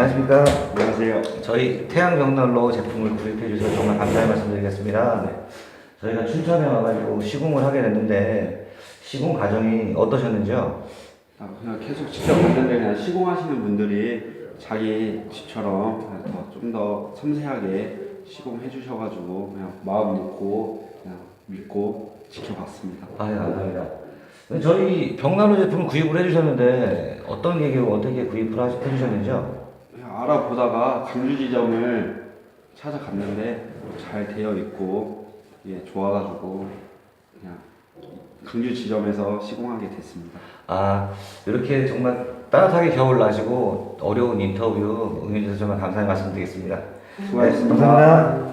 안녕하십니까. 안녕하세요. 저희 태양병난로 제품을 구입해 주셔서 정말 감사의 말씀드리겠습니다. 네. 저희가 춘천에 와가지고 시공을 하게 됐는데 시공 과정이 어떠셨는지요? 그냥 계속 직접 봤는데 그냥 시공하시는 분들이 자기 집처럼 좀 더 섬세하게 시공해 주셔가지고 그냥 마음 놓고 그냥 믿고 지켜봤습니다. 아, 예, 감사합니다. 저희 병난로 제품을 구입을 해주셨는데 어떤 계기로 어떻게 구입을 해주셨는지요? 그냥 알아보다가 강주 지점을 찾아갔는데 잘 되어 있고 좋아가지고 그냥 강주 지점에서 시공하게 됐습니다. 아, 이렇게 정말 따뜻하게 겨울 나시고 어려운 인터뷰 응해주셔서 정말 감사의 말씀드리겠습니다. 수고하셨습니다. 네, 감사합니다.